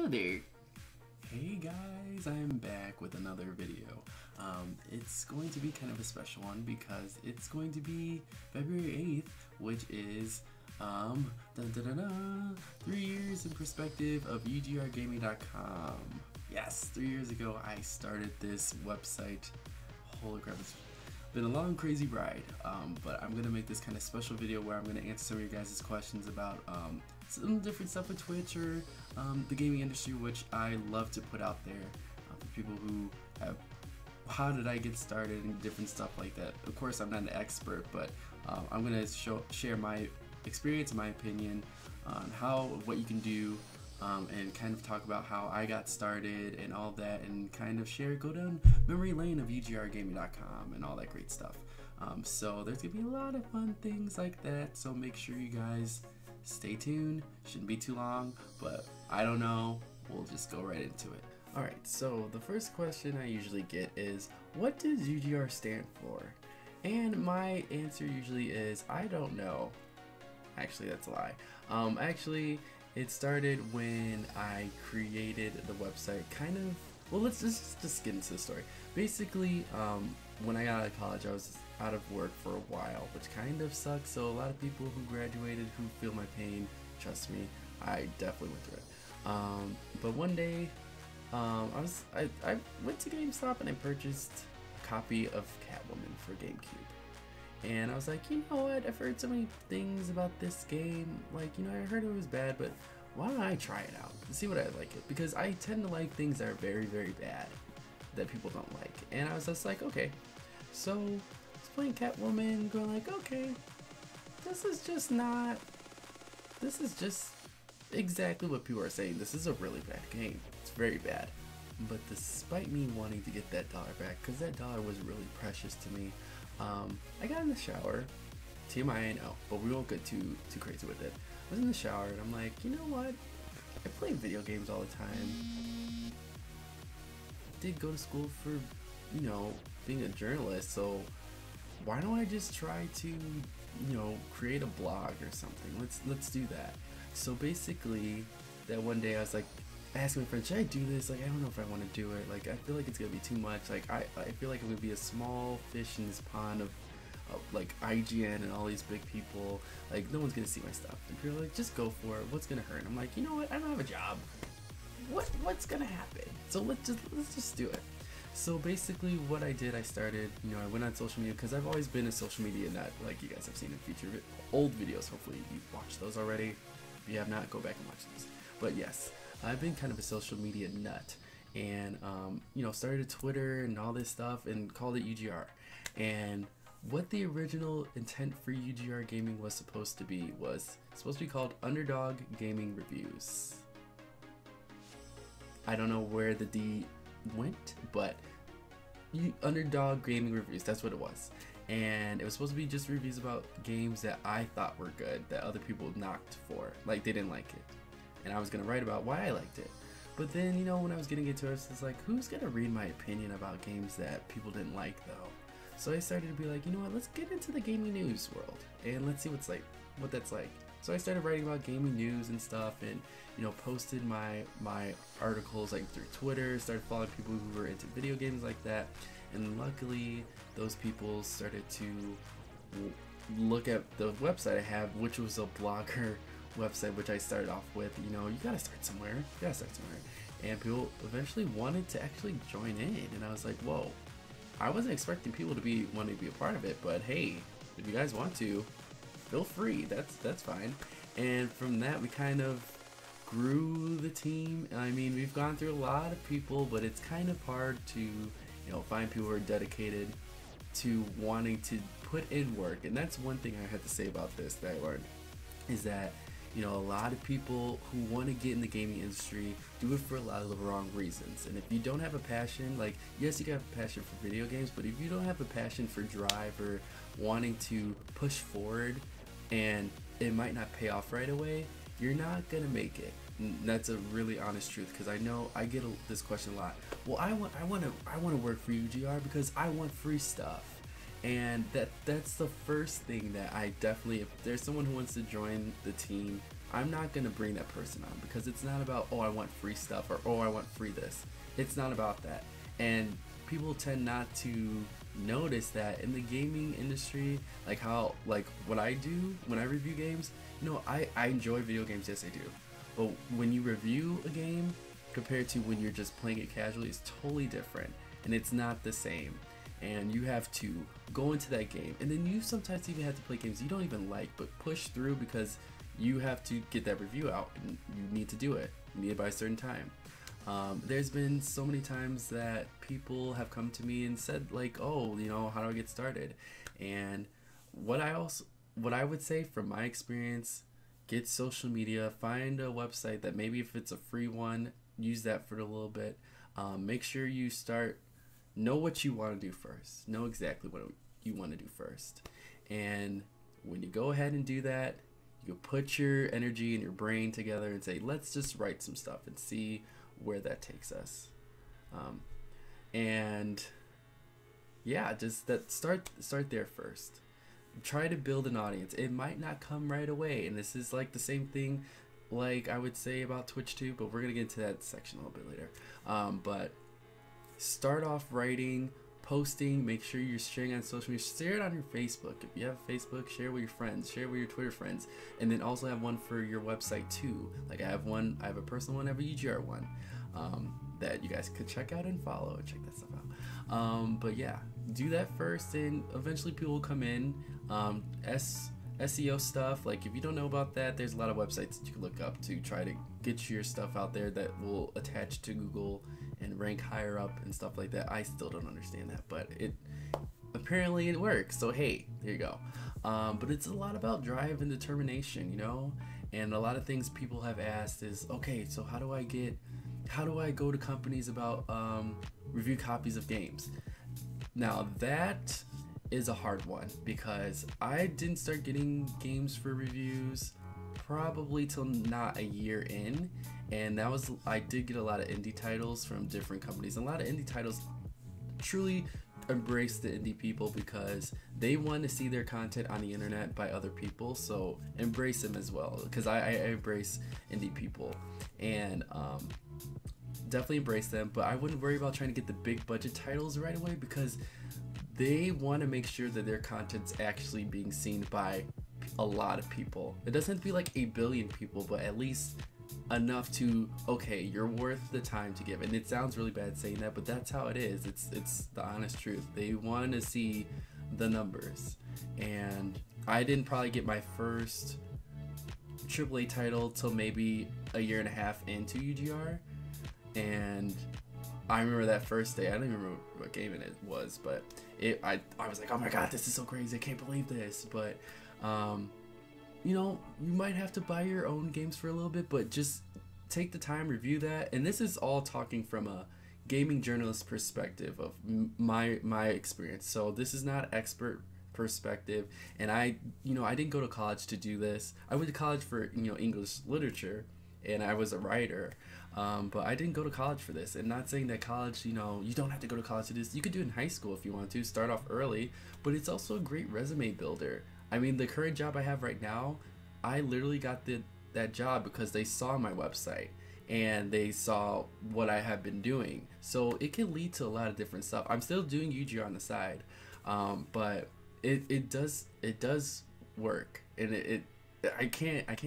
Hello there. Hey guys, I'm back with another video. It's going to be kind of a special one because it's going to be February 8th, which is 3 years in perspective of UGRgaming.com. Yes, 3 years ago I started this website. Holy crap, it's been a long crazy ride, but I'm gonna make this kind of special video where I'm gonna answer some of your guys' questions about some different stuff with Twitch or the gaming industry, which I love to put out there for people who have how did I get started and different stuff like that. Of course, I'm not an expert, but I'm gonna share my experience, my opinion on what you can do, and kind of talk about how I got started and all that, and kind of go down memory lane of UGRgaming.com and all that great stuff. So there's gonna be a lot of fun things like that. So make sure you guys stay tuned. Shouldn't be too long, but I don't know. We'll just go right into it. Alright, so the first question I usually get is, what does UGR stand for? And my answer usually is, I don't know. Actually, that's a lie. Actually, it started when I created the website, well, let's just get into the story. Basically, when I got out of college, I was out of work for a while, which kind of sucks. So a lot of people who graduated who feel my pain, trust me, I definitely went through it. But one day, I went to GameStop and I purchased a copy of Catwoman for GameCube. And I was like, you know what, I've heard so many things about this game, like, you know, I heard it was bad, but why don't I try it out and see what I like it? Because I tend to like things that are very, very bad, that people don't like. And I was just like, okay. So, I was playing Catwoman, going like, okay, this is just exactly what people are saying. This is a really bad game. It's very bad. But despite me wanting to get that dollar back, because that dollar was really precious to me, I got in the shower. TMI, I know, but we won't get too crazy with it. I was in the shower and I'm like, you know what? I play video games all the time. I did go to school for, you know, being a journalist, so why don't I just try to, you know, create a blog or something? Let's do that. So basically, that one day I was like, asking my friend, should I do this? Like, I don't know if I want to do it. Like, I feel like it's gonna be too much. Like, I feel like I'm gonna be a small fish in this pond of like IGN and all these big people. Like, no one's gonna see my stuff. And people are like, just go for it. What's gonna hurt? And I'm like, you know what? I don't have a job. What's gonna happen? So let's just do it. So basically, what I did, I started. You know, I went on social media because I've always been a social media nut. Like you guys have seen in old videos. Hopefully, you've watched those already. If you have not, go back and watch those. But yes, I've been kind of a social media nut, and you know, started a Twitter and all this stuff, and called it UGR. And what the original intent for UGR Gaming was supposed to be called Underdog Gaming Reviews. I don't know where the D went, but Underdog Gaming Reviews, that's what it was. And it was supposed to be just reviews about games that I thought were good, that other people knocked for, like they didn't like it. And I was gonna write about why I liked it. But then, you know, when I was getting into it, it's like, who's gonna read my opinion about games that people didn't like though? So I started to be like, you know what, let's get into the gaming news world and let's see what that's like. So I started writing about gaming news and stuff, and, you know, posted my articles like through Twitter, started following people who were into video games like that. And luckily, those people started to look at the website I have, which was a blogger website, which I started off with. You know, you gotta start somewhere. And people eventually wanted to actually join in, and I was like, whoa, I wasn't expecting people to want to be a part of it, but hey, if you guys want to, feel free. That's fine. And from that, we kind of grew the team. I mean, we've gone through a lot of people, but it's kind of hard to, you know, find people who are dedicated to wanting to put in work. And that's one thing I had to say about this that I learned, is that, you know, a lot of people who want to get in the gaming industry do it for a lot of the wrong reasons. And if you don't have a passion, like, yes, you can have a passion for video games, but if you don't have a passion for drive or wanting to push forward, and it might not pay off right away, you're not gonna make it. And that's a really honest truth, because I know I get this question a lot. Well, I want to work for UGR because I want free stuff. And that's the first thing that I definitely, if there's someone who wants to join the team, I'm not gonna bring that person on, because it's not about, oh, I want free stuff, or oh, I want free this. It's not about that. And people tend not to notice that in the gaming industry, like how, like what I do when I review games, I enjoy video games, yes I do. But when you review a game compared to when you're just playing it casually, it's totally different, and it's not the same. And you have to go into that game, and then you sometimes even have to play games you don't even like, but push through because you have to get that review out, and you need to do it. You need it by a certain time. There's been so many times that people have come to me and said, like, oh, how do I get started? And what I would say from my experience, get social media, find a website that maybe if it's a free one, use that for a little bit. Make sure you know what you want to do first. Know exactly what you want to do first. And when you go ahead and do that, you put your energy and your brain together and say, let's just write some stuff and see where that takes us. And yeah, just start there first. Try to build an audience. It might not come right away, and this is like the same thing like I would say about Twitch too, but we're gonna get into that section a little bit later. But start off writing, posting, make sure you're sharing on social media. Share it on your Facebook. If you have Facebook, share it with your friends, share it with your Twitter friends, and then also have one for your website too. Like I have a personal one, I have a UGR one, that you guys could check out and follow and check that stuff out. But yeah, do that first, and eventually people will come in. SEO stuff, like if you don't know about that, there's a lot of websites that you can look up to try to get your stuff out there that will attach to Google and rank higher up and stuff like that. I still don't understand that, but apparently it works, so hey, there you go. But it's a lot about drive and determination, and a lot of things people have asked is, okay, so how do I go to companies about review copies of games? Now that is a hard one, because I didn't start getting games for reviews probably till not a year in, and I did get a lot of indie titles from different companies. A lot of indie titles truly embrace the indie people because they want to see their content on the internet by other people, so embrace them as well, because I embrace indie people, and definitely embrace them. But I wouldn't worry about trying to get the big budget titles right away, because they want to make sure that their content's actually being seen by a lot of people. It doesn't have to be like 1 billion people, but at least enough to, okay, you're worth the time to give. And it sounds really bad saying that, but that's how it is. It's the honest truth. They want to see the numbers. And I didn't probably get my first AAA title till maybe a year and a half into UGR, and I remember that first day. I don't even remember what game it was, but I was like, oh my god, this is so crazy, I can't believe this. But you might have to buy your own games for a little bit, but just take the time, review that. And this is all talking from a gaming journalist perspective of my experience, so this is not expert perspective. And I didn't go to college to do this. I went to college for English literature, and I was a writer, but I didn't go to college for this. And not saying that college, you don't have to go to college to do this. You could do it in high school if you want to, start off early, but it's also a great resume builder. I mean, the current job I have right now, I literally got that job because they saw my website and they saw what I have been doing. So it can lead to a lot of different stuff. I'm still doing UGR on the side, but it does work, and I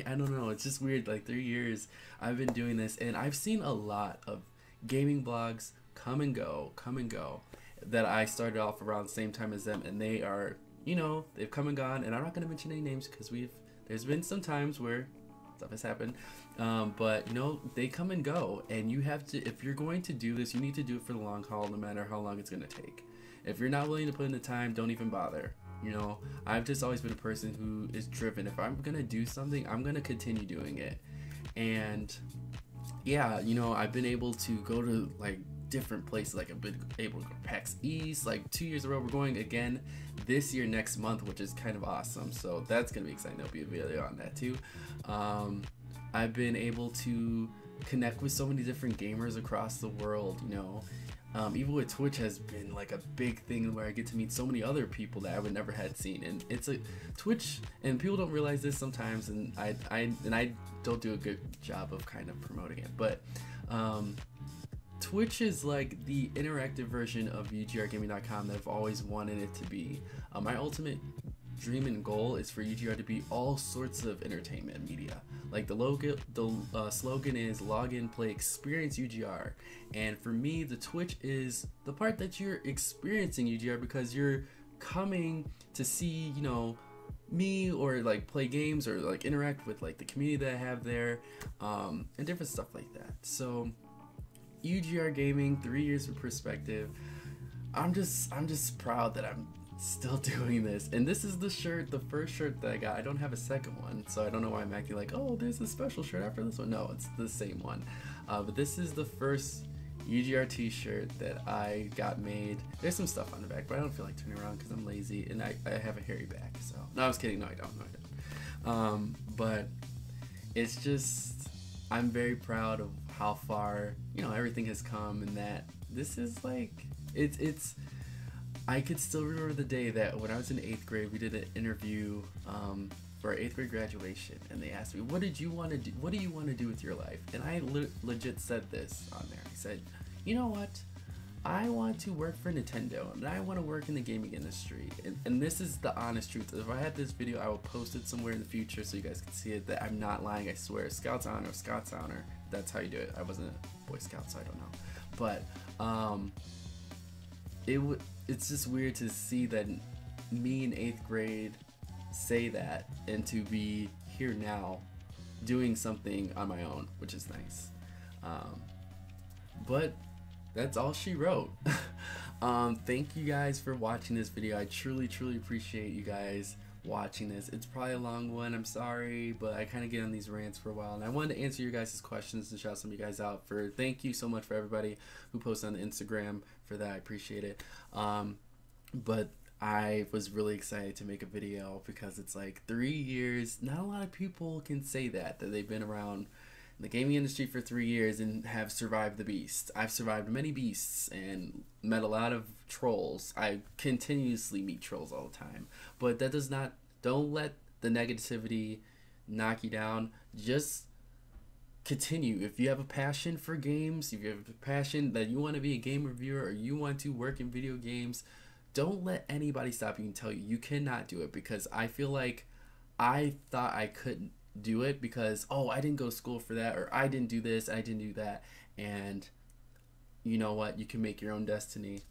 don't know, it's just weird. Like 3 years I've been doing this, and I've seen a lot of gaming blogs come and go that I started off around the same time as them, and they are, they've come and gone. And I'm not going to mention any names because there's been some times where stuff has happened, but they come and go, and you have to, if you're going to do this, you need to do it for the long haul, no matter how long it's going to take. If you're not willing to put in the time, don't even bother. I've just always been a person who is driven. If I'm gonna do something, I'm gonna continue doing it. And yeah, I've been able to go to like different places. Like I've been able to go to PAX East like 2 years in a row. We're going again this year next month, which is kind of awesome, so that's gonna be exciting. There'll be a video on that too. I've been able to connect with so many different gamers across the world. Even with Twitch has been like a big thing where I get to meet so many other people that I would never had seen, and it's a Twitch, and people don't realize this sometimes, and I don't do a good job of kind of promoting it, but Twitch is like the interactive version of UGRgaming.com that I've always wanted it to be. My ultimate dream and goal is for UGR to be all sorts of entertainment media. Like the slogan is log in, play, experience UGR. And for me, the Twitch is the part that you're experiencing UGR because you're coming to see, you know, me or like play games or like interact with like the community that I have there, and different stuff like that. So UGR Gaming, 3 years of perspective. I'm just proud that I'm still doing this, and this is the shirt, the first shirt that I got. I don't have a second one, so I don't know why I'm acting like, oh, there's a special shirt after this one. No, it's the same one, but this is the first UGR t-shirt that I got made. There's some stuff on the back, but I don't feel like turning around because I'm lazy, and I have a hairy back, so no, I was kidding. No, I don't. But it's just, I'm very proud of how far, you know, everything has come, and that this is like, it's I could still remember the day that when I was in 8th grade, we did an interview for our 8th grade graduation, and they asked me, what do you want to do with your life? And I legit said this on there. I said, you know what, I want to work for Nintendo, and I want to work in the gaming industry. And this is the honest truth. If I had this video, I will post it somewhere in the future so you guys can see it, that I'm not lying, I swear. Scouts Honor, Scouts Honor, that's how you do it. I wasn't a Boy Scout, so I don't know. But it's just weird to see that me in 8th grade say that, and to be here now doing something on my own, which is nice. But that's all she wrote. Thank you guys for watching this video. I truly appreciate you guys watching this. It's probably a long one, I'm sorry, but I kind of get on these rants for a while, and I wanted to answer your guys' questions and shout some of you guys out. Thank you so much for everybody who posted on the Instagram for that. I appreciate it. But I was really excited to make a video because it's like 3 years. Not a lot of people can say that they've been around in the gaming industry for 3 years and have survived the beast. I've survived many beasts and met a lot of trolls. I continuously meet trolls all the time, but that does not, don't let the negativity knock you down. Just continue. If you have a passion for games, if you have a passion that you want to be a game reviewer or you want to work in video games, don't let anybody stop you and tell you cannot do it. Because I feel like I thought I couldn't do it because, oh, I didn't go to school for that, or I didn't do this, I didn't do that. And you know what, you can make your own destiny.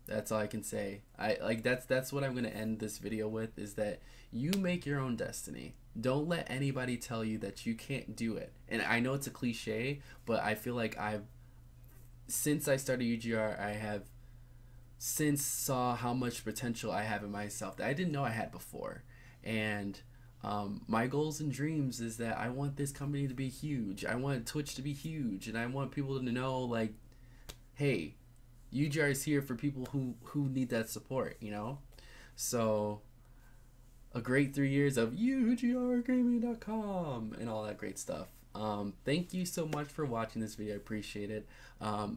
That's all I can say. That's what I'm gonna end this video with, is that you make your own destiny. Don't let anybody tell you that you can't do it. And I know it's a cliche, but I feel like since I started UGR, I have since saw how much potential I have in myself that I didn't know I had before. And my goals and dreams is that I want this company to be huge. I want Twitch to be huge, and I want people to know, like, hey, UGR is here for people who need that support, you know? So a great 3 years of UGRgaming.com and all that great stuff. Thank you so much for watching this video. I appreciate it.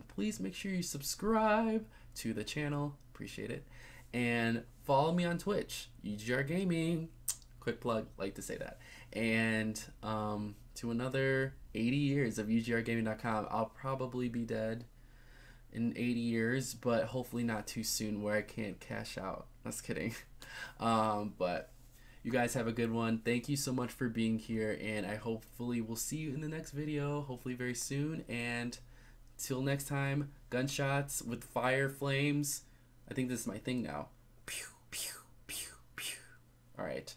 Please make sure you subscribe to the channel. Appreciate it. And follow me on Twitch, UGR Gaming. Quick plug, like to say that. And to another 80 years of UGRgaming.com. I'll probably be dead in 80 years, but hopefully not too soon where I can't cash out. Just kidding. But you guys have a good one. Thank you so much for being here, and I hopefully will see you in the next video, hopefully very soon. And till next time, gunshots with fire flames. I think this is my thing now. Pew, pew, pew, pew. All right.